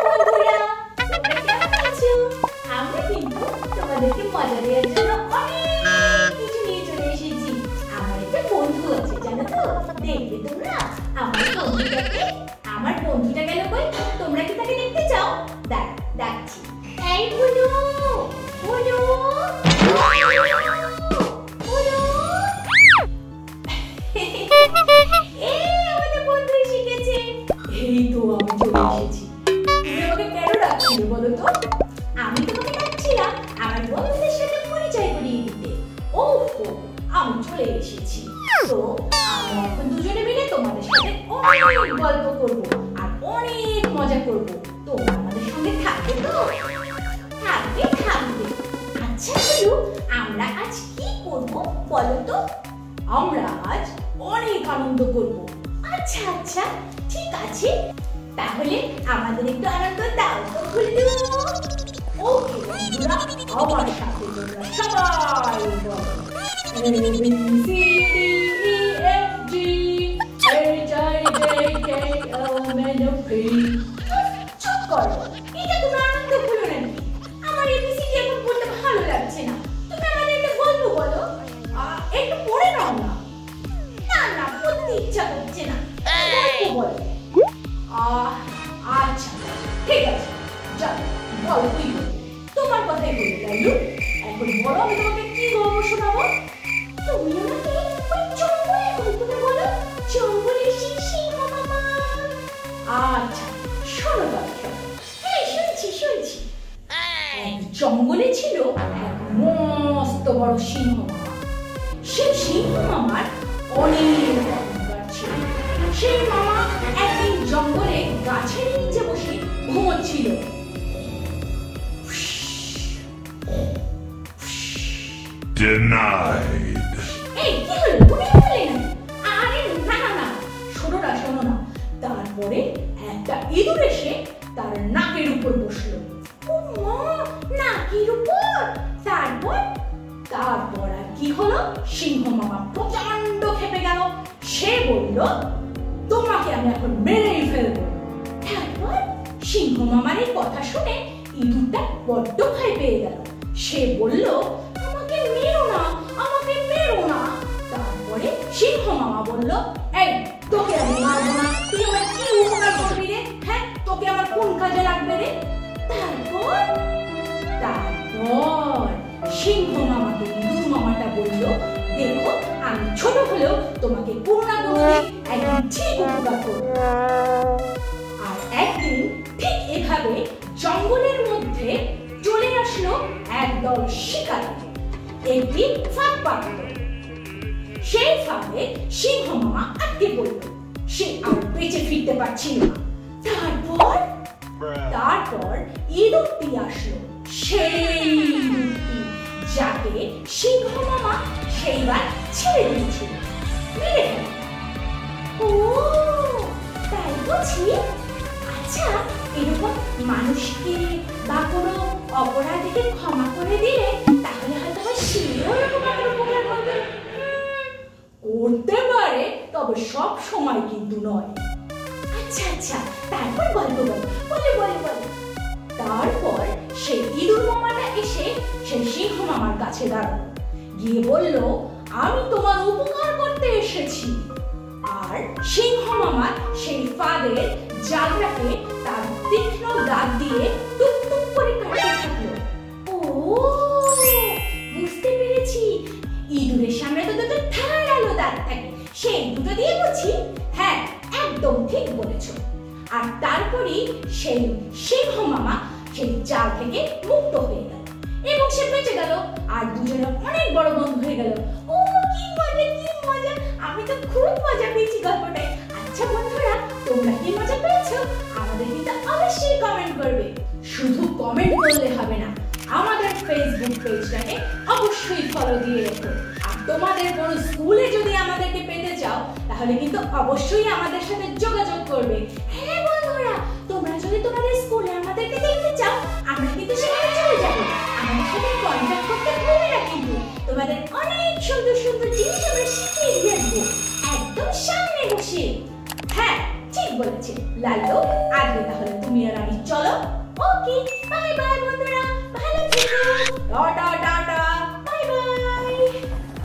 বন্ধুরা, তোমরা কেমন আছো? আমরা কিন্তু তোমাদেরকে মজা দেওয়ার জন্য অনেক কিছু নিয়ে চলে এসেছি। আমার একটা বন্ধু আছে, জানো তো? দেখবে তোমরা আমার বন্ধুটা গেল কই? তোমরা কি তাকে দেখতে চাও? ডাকছি। এই বুনু, বুনু, বুনু। আমাদের বন্ধু এসে গেছে। এই তো আমি চলে এসেছি। তুমি আমাকে কেন ডাকছিলে বলো তো? আমি তোমাকে ডাকছিলাম আমার বন্ধুদের সাথে পরিচয় করিয়ে দিতে। ওহো, আমি চলে এসেছি। তো আমরা এখন দুজনে মিলে তোমাদের সাথে অনেক গল্প করব আর অনেক মজা করব। তোমরা আমাদের সঙ্গে থাকবে তো? থাকবে। আচ্ছা শুধু আমরা আজ কি করব বলো তো? আমরা আজ অনেক আনন্দ করব। আচ্ছা ঠিক আছে, তাহলে আমাদের একটু আনন্দ দাও তো গুল্লু। ওকে বন্ধুরা, আমার সাথে তোমরা সবাই বলো ABCDEFG HIJKLMNOP। চুপ করো, এটা তুমি আনন্দ করো নাকি? আমার এবিসিডি এখন পড়তে ভালো লাগছে না। তুমি আমাদের একটা গল্প বলো, একটু পড়ে নাও না। না পড়তে ইচ্ছা করছে না, গল্প বলো। আচ্ছা ঠিক আছে, যাও গল্পই বলো। তোমার কথাই বলি লালু। এখন বলো, আমি তোমাকে কি গল্প শোনাবো? তুমি আমাকে ওই জঙ্গলের গল্পটা বলো, জঙ্গলের সেই সিংহ মামা। আচ্ছা শোনো গল্পটা। হ্যাঁ শুনছি। এক জঙ্গলে ছিল এক মস্ত বড় সিংহ মামা। সেই সিংহ মামার অনেক অহংকার ছিল। সেই মামা একদিন জঙ্গলে গাছের নিচে বসে ঘুমোচ্ছিল। Denied. এই কি হলো? তুমি বললে না? আরে না, শোনো না। তারপরে একটা ইঁদুর এসে তার নাকের উপর বসলো। ও মা, নাকের উপর? তারপর আর কি হলো? সিংহ মামা প্রচন্ড ক্ষেপে গেল। সে বলল, তোমাকে আমি এখন মেরেই ফেলবো। তারপর সিংহ মামার এই কথা শুনে ইঁদুরটা বড্ড ভয় পেয়ে গেল। সে বলল, আমাকে মেরো না। তারপরে সিংহ মামা বলল, এই তোকে আমি মারবো না, তুই আমার কি উপকার করবি রে? হ্যাঁ, তোকে আমার কোন কাজে লাগবে রে? তারপর সিংহ মামাকে ইঁদুর মামাটা বলল, দেখো আমি ছোট হলেও তোমাকে করুণা করতে একদিন ঠিক উপকার করব। আর একদিন ঠিক এভাবে জঙ্গলের মধ্যে চলে আসলো একদল শিকারী। একটি ফাঁদ পাতল। সেই ফাঁদে সিংহ মামা আটকে পড়ল। সে আর বেঁচে ফিরতে পারছিল না। তারপর ইঁদুরটি আসলো, সেই ইঁদুরটি যাকে সিংহ মামা সেইবার ছেড়ে দিয়েছিল। ও তাই বুঝি? আচ্ছা, এরকম মানুষকে বা কোনো অপরাধীকে ক্ষমা করে দিলে তাহলে হয়তো সেও এরকম আমাদের উপকার করবে। করতে পারে, তবে সব সময় কিন্তু নয়। আচ্ছা, তারপর গল্প বল। তারপর সেই ইঁদুর মামাটা এসে সেই সিংহ মামার কাছে দাঁড়ালো। গিয়ে বলল, আমি তোমার উপকার করতে এসেছি। আর সিংহ মামা সেই ফাঁদের জালটাকে তার তীক্ষ্ণ দাঁত দিয়ে টুকটুক করে কাটতে থাকলো। ও বুঝতে পেরেছি, ইঁদুরের সামনে তো দুটো ধারালো দাঁত থাকে, সেই দুটো দিয়ে বুঝি? হ্যাঁ, একদম ঠিক বলেছ। আর তারপরেই সেই সিংহ মামা সেই জাল থেকে মুক্ত হয়ে গেল এবং সে বেঁচে গেল। আর দুজনে অনেক বড় বন্ধু হয়ে গেল। ও কি মজা! আমি তো খুব মজা পেয়েছি গল্পটায়। আচ্ছা বন্ধুরা, তোমরা কি মজা পেয়েছো? আমাদের কিন্তু অবশ্যই কমেন্ট করবে। শুধু কমেন্ট করলে হবে না, আমাদের ফেসবুক পেজটাকে অবশ্যই ফলো দিয়ে রেখো। আর তোমাদের কোনো স্কুলে যদি আমাদেরকে পেতে চাও তাহলে কিন্তু অবশ্যই আমাদের সাথে যোগাযোগ করবে। হ্যাঁ বন্ধুরা, তোমরা যদি তোমাদের স্কুলে আমাদেরকে দেখতে চাও, আমরা কিন্তু সেখানে চলে যাব। আমাদের সাথে কন্টাক্ট করতে ভুলবে না কিন্তু। তোমাদের অনেক সুন্দর জিনিস আমরা শিখিয়ে দেবো, একদম সামনে বসে। হ্যাঁ ঠিক বলেছে লাল্লু, আজকে তাহলে তুমি আর আমি চলো। ওকে, বাই বাই।